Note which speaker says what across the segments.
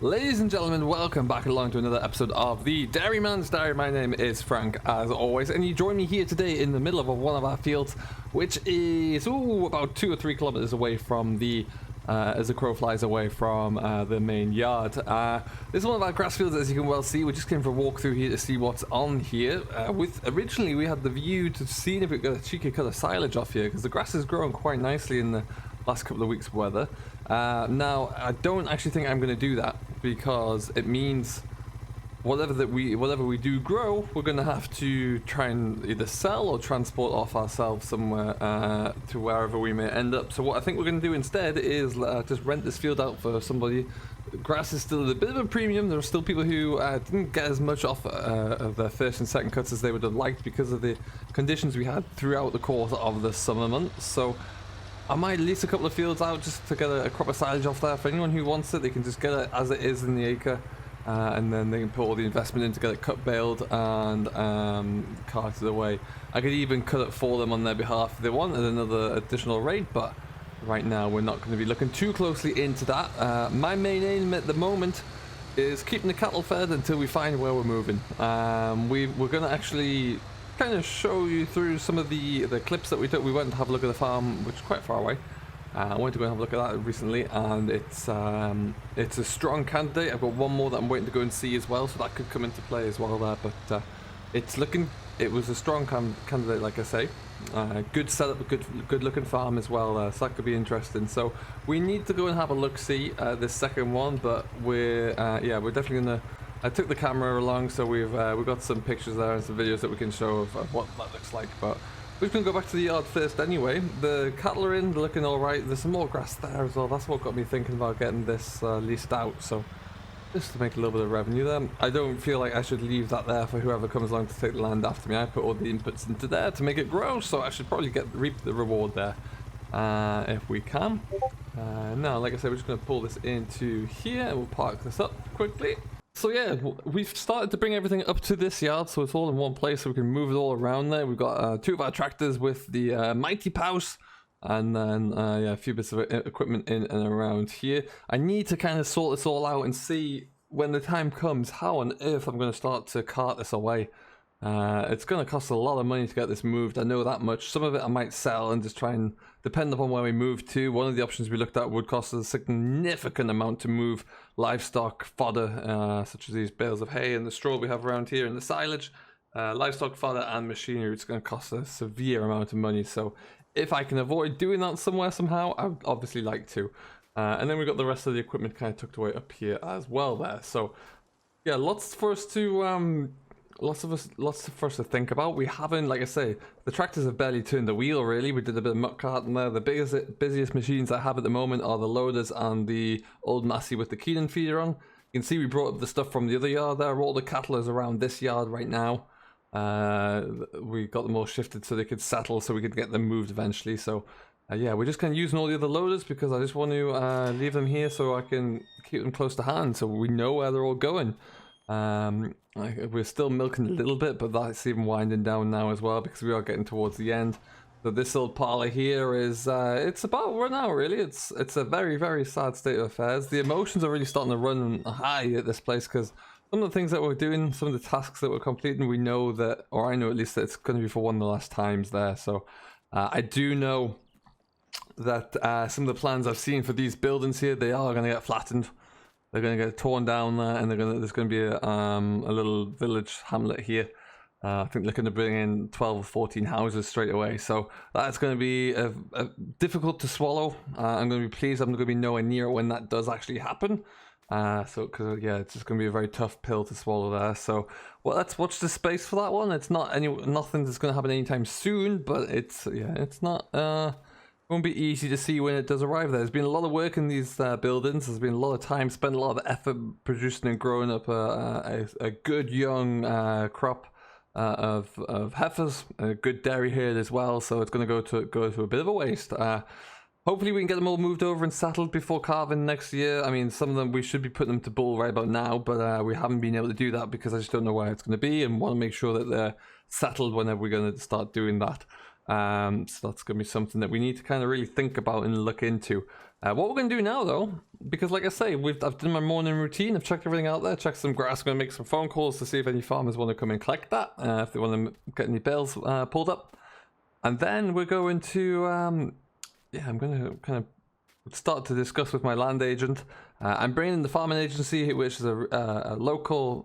Speaker 1: Ladies and gentlemen, welcome back along to another episode of the Dairyman's Diary. My name is Frank, as always, and you join me here today in the middle of one of our fields, which is about 2 or 3 kilometers away from the, as the crow flies away from the main yard. This is one of our grass fields, as you can well see. We just came for a walk through here to see what's on here. Originally we had the view to see if we could cut a silage off here, because the grass has grown quite nicely in the last couple of weeks' weather. Now I don't actually think I'm going to do that, because it means whatever we do grow, we're going to have to try and either sell or transport off ourselves somewhere to wherever we may end up. So what I think we're going to do instead is just rent this field out for somebody. Grass is still at a bit of a premium. There are still people who didn't get as much off of their first and second cuts as they would have liked because of the conditions we had throughout the course of the summer months. So I might lease a couple of fields out just to get a crop of silage off there. For anyone who wants it, they can just get it as it is in the acre, and then they can put all the investment in to get it cut, baled, and carted away. I could even cut it for them on their behalf if they wanted another additional rate, but right now we're not going to be looking too closely into that. My main aim at the moment is keeping the cattle fed until we find where we're moving. We're going to actually kind of show you through some of the clips that we took. We went to have a look at the farm, which is quite far away. I went to go and have a look at that recently, and it's a strong candidate. I've got one more that I'm waiting to go and see as well, so that could come into play as well there. But it was a strong candidate, like I say. Good setup, good looking farm as well, so that could be interesting. So we need to go and have a look see this second one, but we're definitely gonna. I took the camera along, so we've got some pictures there and some videos that we can show of what that looks like. But we're just gonna go back to the yard first anyway. The cattle are in, they're looking all right. There's some more grass there as well. That's what got me thinking about getting this leased out. So just to make a little bit of revenue there. I don't feel like I should leave that there for whoever comes along to take the land after me. I put all the inputs into there to make it grow, so I should probably reap the reward there if we can. Now, like I said, we're just gonna pull this into here and we'll park this up quickly. So yeah, we've started to bring everything up to this yard, so it's all in one place, so we can move it all around there. We've got 2 of our tractors with the Mighty Pouse, and then a few bits of equipment in and around here. I need to kind of sort this all out and see when the time comes how on earth I'm going to start to cart this away. It's going to cost a lot of money to get this moved, I know that much. Some of it I might sell and just try and, depend upon where we move to. One of the options we looked at would cost us a significant amount to move livestock fodder, such as these bales of hay and the straw we have around here and the silage. Livestock fodder and machinery, it's going to cost a severe amount of money. So if I can avoid doing that somewhere somehow, I would obviously like to. And then we've got the rest of the equipment kind of tucked away up here as well there. So yeah, lots for us to think about. We haven't, like I say, the tractors have barely turned the wheel really. We did a bit of muck carting there. The busiest machines I have at the moment are the loaders and the old Massey with the Keenan feeder on. You can see we brought up the stuff from the other yard there. All the cattle is around this yard right now. We got them all shifted so they could settle, so we could get them moved eventually. So yeah, we're just kind of using all the other loaders because I just want to leave them here so I can keep them close to hand so we know where they're all going. We're still milking a little bit, but that's even winding down now as well because we are getting towards the end. So this old parlor here is it's about run out really. It's a very, very sad state of affairs. The emotions are really starting to run high at this place because some of the things that we're doing, some of the tasks that we're completing, we know that, or I know at least that it's going to be for one of the last times there. So I do know that some of the plans I've seen for these buildings here, they are going to get flattened. They're going to get torn down there, and there's going to be a little village hamlet here. I think they're going to bring in 12 or 14 houses straight away. So that's going to be difficult to swallow. I'm going to be pleased I'm going to be nowhere near when that does actually happen. Because yeah, it's just going to be a very tough pill to swallow there. So well, let's watch the space for that one. It's nothing that's going to happen anytime soon, but it's not. It won't be easy to see when it does arrive there. There's been a lot of work in these buildings. There's been a lot of time spent, a lot of effort producing and growing up a good young crop of heifers, a good dairy herd as well. So it's going to go to a bit of a waste. Hopefully we can get them all moved over and settled before calving next year. I mean, some of them we should be putting them to bull right about now, but we haven't been able to do that because I just don't know where it's going to be and want to make sure that they're settled whenever we're going to start doing that. So that's going to be something that we need to kind of really think about and look into. What we're going to do now, though, because like I say, I've done my morning routine. I've checked everything out there, checked some grass. I'm going to make some phone calls to see if any farmers want to come and collect that, if they want to get any bales pulled up. And then we're going to, yeah, I'm going to kind of start to discuss with my land agent. I'm bringing in the farming agency, which is a local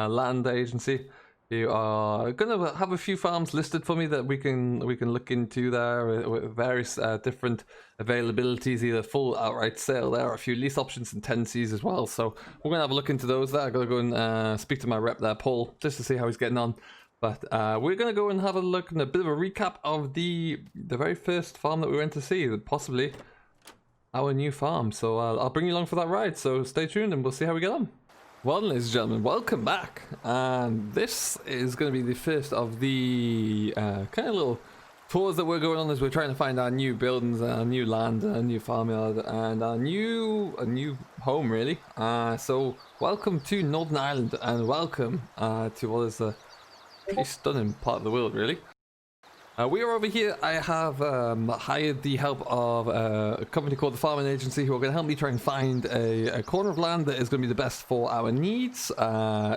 Speaker 1: land agency. You are going to have a few farms listed for me that we can look into there with various different availabilities, either full outright sale there or a few lease options and tenancies as well. So we're going to have a look into those there. I've got to go and speak to my rep there, Paul, just to see how he's getting on. But we're going to go and have a look and a bit of a recap of the very first farm that we went to see, possibly our new farm. So I'll bring you along for that ride. So stay tuned and we'll see how we get on. Well, ladies and gentlemen, welcome back. And this is going to be the first of the kind of little tours that we're going on as we're trying to find our new buildings, our new land, our new farmyard, and our new home, really. So welcome to Northern Ireland, and welcome to what is a pretty stunning part of the world, really. We are over here. I have hired the help of a company called the Farming Agency, who are going to help me try and find a corner of land that is going to be the best for our needs,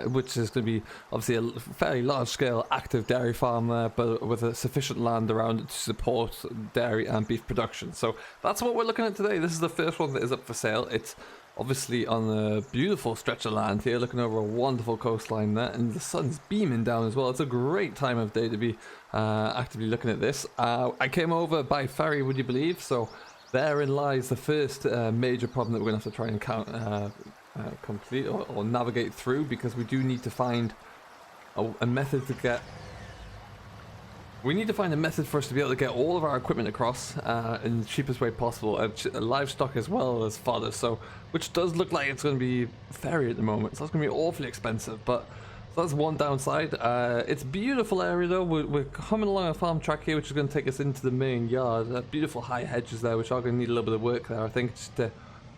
Speaker 1: which is going to be obviously a fairly large-scale active dairy farm there, but with a sufficient land around it to support dairy and beef production. So that's what we're looking at today. This is the first one that is up for sale. It's obviously on a beautiful stretch of land here, looking over a wonderful coastline there, and the sun's beaming down as well. It's a great time of day to be actively looking at this. I came over by ferry, would you believe? So therein lies the first major problem that we're going to have to try and complete or navigate through, because we do need to find a method to get... We need to find a method for us to be able to get all of our equipment across in the cheapest way possible, livestock as well as fodder, so which does look like it's going to be ferry at the moment, so it's going to be awfully expensive, but so that's one downside. It's a beautiful area though. We're coming along a farm track here, which is going to take us into the main yard. Beautiful high hedges there, which are going to need a little bit of work there, I think, just to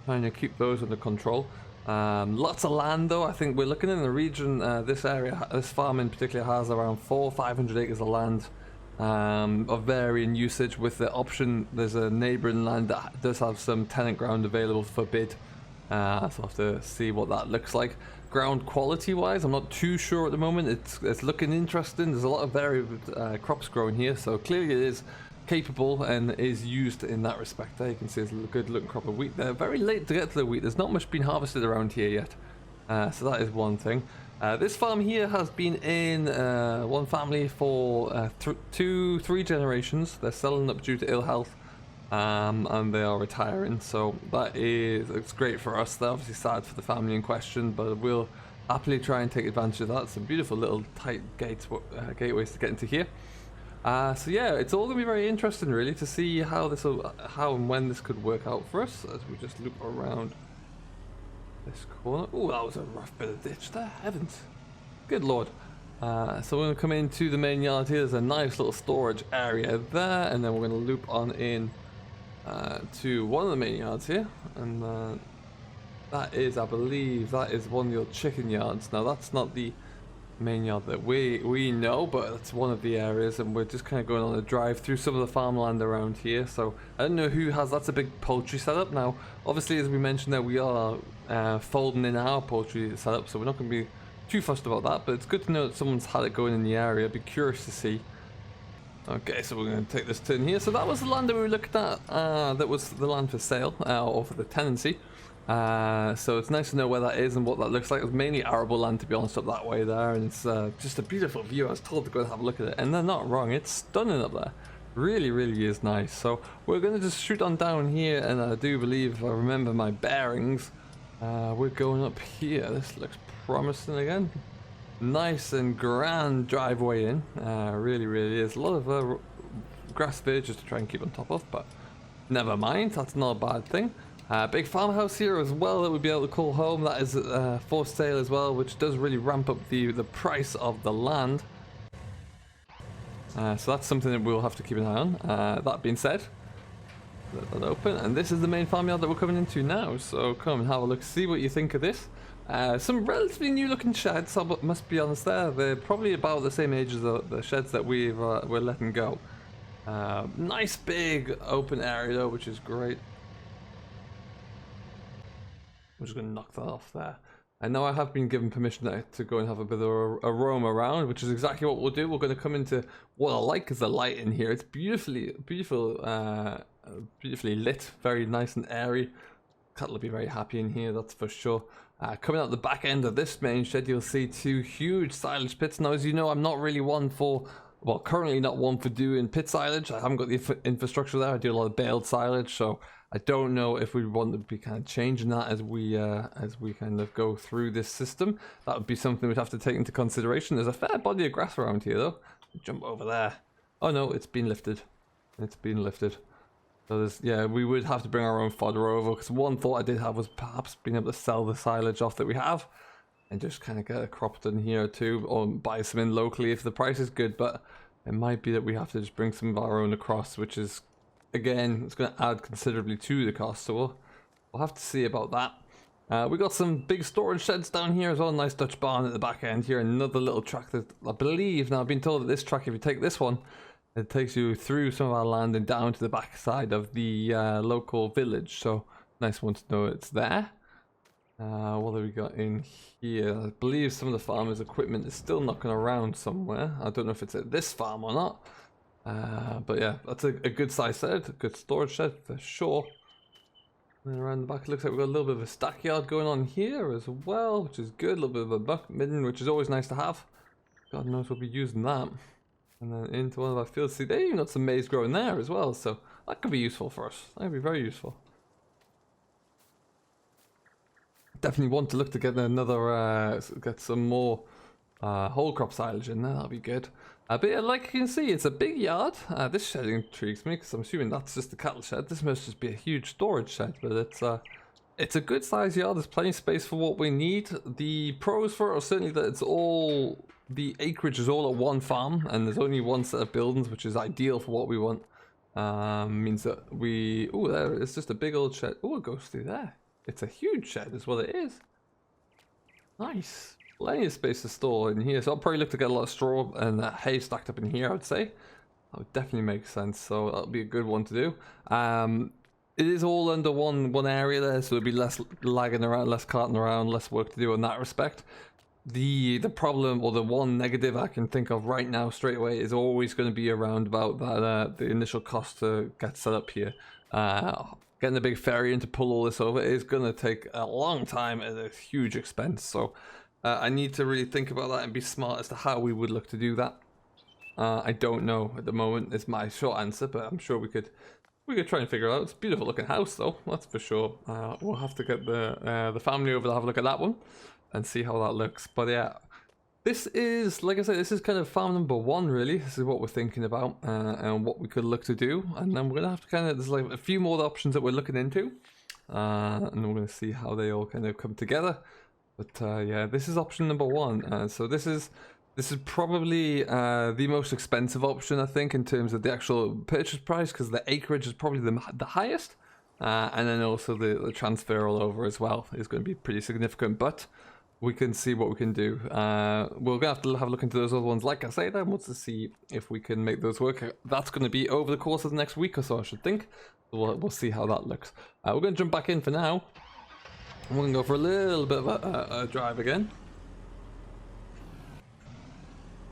Speaker 1: kind of keep those under control. Lots of land though. I think we're looking in the region, this farm in particular has around 400-500 acres of land. Of varying usage, with the option there's a neighbouring land that does have some tenant ground available for bid, so I'll have to see what that looks like. Ground quality wise, I'm not too sure at the moment. It's looking interesting. There's a lot of varied crops growing here, so clearly it is capable and is used in that respect. There you can see there's a good looking crop of wheat there. Very late to get to the wheat. There's not much been harvested around here yet, so that is one thing. This farm here has been in one family for 3 generations. They're selling up due to ill health, and they are retiring, so it's great for us. They're obviously sad for the family in question, but we'll happily try and take advantage of that. Some beautiful little tight gateways to get into here. So yeah, it's all going to be very interesting really to see how and when this could work out for us as we just loop around this corner. Oh, that was a rough bit of ditch there, heavens, good lord. So we're going to come into the main yard here. There's a nice little storage area there, and then we're going to loop on in to one of the main yards here, and that is, I believe, that is one of your chicken yards. Now that's not the main yard that we know, but it's one of the areas, and we're just kind of going on a drive through some of the farmland around here. So I don't know who has, that's a big poultry setup. Now obviously, as we mentioned there, we are folding in our poultry setup, so we're not going to be too fussed about that, but it's good to know that someone's had it going in the area. I'd be curious to see. Okay, so we're going to take this turn here. So that was the land that we looked at, that was the land for sale, or for the tenancy. So it's nice to know where that is and what that looks like. It's mainly arable land, to be honest, up that way there, and it's just a beautiful view. I was told to go and have a look at it, and they're not wrong. It's stunning up there. Really, really is nice. So we're going to just shoot on down here, and I do believe, if I remember my bearings, we're going up here. This looks promising again. Nice and grand driveway in. Really, really is. A lot of grass verges to try and keep on top of, but never mind. That's not a bad thing. Big farmhouse here as well that we'll be able to call home. That is for sale as well, which does really ramp up the price of the land. So that's something that we'll have to keep an eye on. That being said, let that open, and this is the main farmyard that we're coming into now. So come and have a look, see what you think of this. Some relatively new looking sheds, I must be honest there. They're probably about the same age as the sheds that we're letting go. Nice big open area though, which is great. I'm just going to knock that off there. And now I have been given permission to go and have a bit of a roam around, which is exactly what we'll do. We're going to come into what I like is the light in here. It's beautifully lit, very nice and airy. Cattle will be very happy in here, that's for sure. Coming out the back end of this main shed, you'll see two huge silage pits. Now, as you know, I'm not really one for, well, currently not one for doing pit silage. I haven't got the infrastructure there. I do a lot of baled silage, so I don't know if we want to be kind of changing that as we kind of go through this system. That would be something we'd have to take into consideration. There's a fair body of grass around here, though. Jump over there. Oh no, it's been lifted. It's been lifted. So there's, yeah, we would have to bring our own fodder over, because one thought I did have was perhaps being able to sell the silage off that we have and just kind of get a crop done here too, or buy some in locally if the price is good. But it might be that we have to just bring some of our own across, which is, again, it's going to add considerably to the cost, so we'll have to see about that. We got some big storage sheds down here as well. Nice Dutch barn at the back end here. Another little track that I believe, now I've been told that this track, if you take this one, it takes you through some of our land and down to the back side of the local village. So nice one to know it's there. What have we got in here? I believe some of the farmers' equipment is still knocking around somewhere. I don't know if it's at this farm or not. But yeah, that's a good size shed, a good storage shed for sure. And around the back, it looks like we've got a little bit of a stackyard going on here as well, which is good. A little bit of a buck midden, which is always nice to have. God knows we'll be using that. And then into one of our fields. See, they even got some maize growing there as well, so that could be useful for us. That could be very useful. Definitely want to look to get another, get some more whole crop silage in there. That'll be good. But yeah, like you can see, it's a big yard. This shed intrigues me because I'm assuming that's just the cattle shed. This must just be a huge storage shed, but it's a good size yard. There's plenty of space for what we need. The pros for it are certainly that it's all, the acreage is all at one farm, and there's only one set of buildings, which is ideal for what we want. Means that we, oh, there, it's just a big old shed. Oh, it goes through there. It's a huge shed is what it is. Nice. Plenty of space to store in here. So I'll probably look to get a lot of straw and hay stacked up in here, I would say. That would definitely make sense. So that'll be a good one to do. It is all under one area there, so there'll be less lagging around, less carting around, less work to do in that respect. The problem, or the one negative I can think of right now straight away, is always going to be around about that the initial cost to get set up here. Getting a big ferry in to pull all this over is going to take a long time at a huge expense. So I need to really think about that and be smart as to how we would look to do that. I don't know at the moment is my short answer, but I'm sure we could try and figure it out. It's a beautiful looking house though, that's for sure. We'll have to get the family over to have a look at that one and see how that looks. But yeah, this is, like I said, this is kind of farm number one really. This is what we're thinking about and what we could look to do. And then we're going to have to kind of, there's like a few more options that we're looking into. And we're going to see how they all kind of come together. But yeah, this is option number one. So this is probably the most expensive option, I think, in terms of the actual purchase price, because the acreage is probably the highest. And then also the transfer all over as well is going to be pretty significant. But we can see what we can do. We're going to have a look into those other ones, like I say, then once to see if we can make those work. That's going to be over the course of the next week or so, I should think. We'll see how that looks. We're going to jump back in for now. We're going to go for a little bit of a drive again.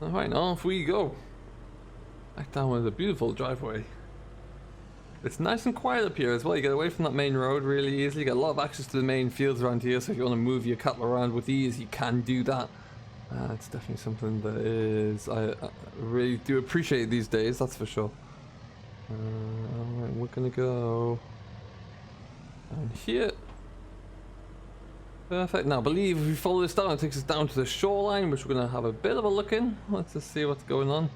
Speaker 1: Alright, off we go. Back down with a beautiful driveway. It's nice and quiet up here as well. You get away from that main road really easily. You get a lot of access to the main fields around here, so if you want to move your cattle around with ease, you can do that. It's definitely something that is I really do appreciate these days, that's for sure. Alright, we're gonna go down here. Perfect. Now, I believe if we follow this down, it takes us down to the shoreline, which we're going to have a bit of a look in. Let's just see what's going on.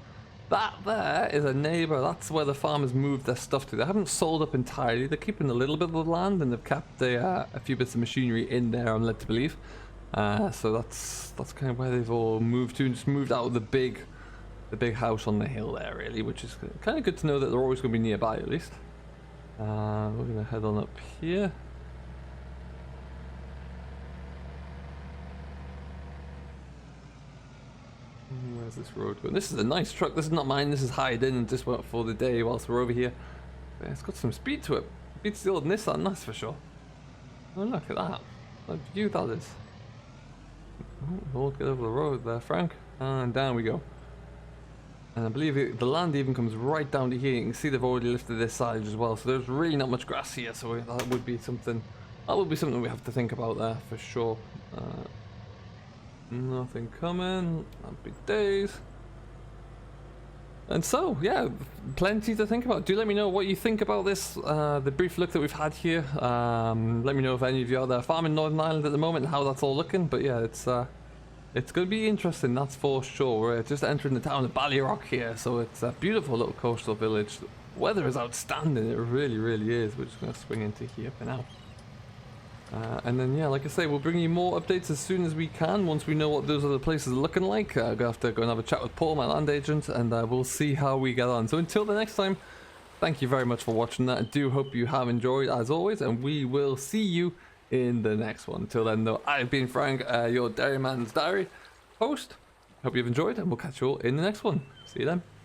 Speaker 1: That there is a neighbour. That's where the farmers moved their stuff to. They haven't sold up entirely. They're keeping a little bit of the land, and they've kept a few bits of machinery in there, I'm led to believe. So that's kind of where they've all moved to, and just moved out of the big house on the hill there, really, which is kind of good to know that they're always going to be nearby, at least. We're going to head on up here. How's this road going? This is a nice truck. This is not mine. This is hired in and just went for the day whilst we're over here. But yeah, it's got some speed to it. Beats the old Nissan, that's for sure. Oh, look at that. What view that is. Oh, Lord, get over the road there, Frank. And down we go. And I believe the land even comes right down to here. You can see they've already lifted this side as well. So there's really not much grass here. So that would be something. That would be something we have to think about there for sure. Nothing coming. Happy days. And so, yeah, plenty to think about. Do let me know what you think about this, the brief look that we've had here. Let me know if any of you are there farming Northern Ireland at the moment and how that's all looking. But yeah, it's going to be interesting, that's for sure. We're just entering the town of Ballyrock here, so it's a beautiful little coastal village. The weather is outstanding, it really, really is. We're just going to swing into here for now. And then, yeah, like I say, we'll bring you more updates as soon as we can, once we know what those other places are looking like. I'm going to have to go and have a chat with Paul, my land agent, and we'll see how we get on. So until the next time, thank you very much for watching that. I do hope you have enjoyed, as always, and we will see you in the next one. Till then, though, I've been Frank, your Dairyman's Diary host. Hope you've enjoyed, and we'll catch you all in the next one. See you then.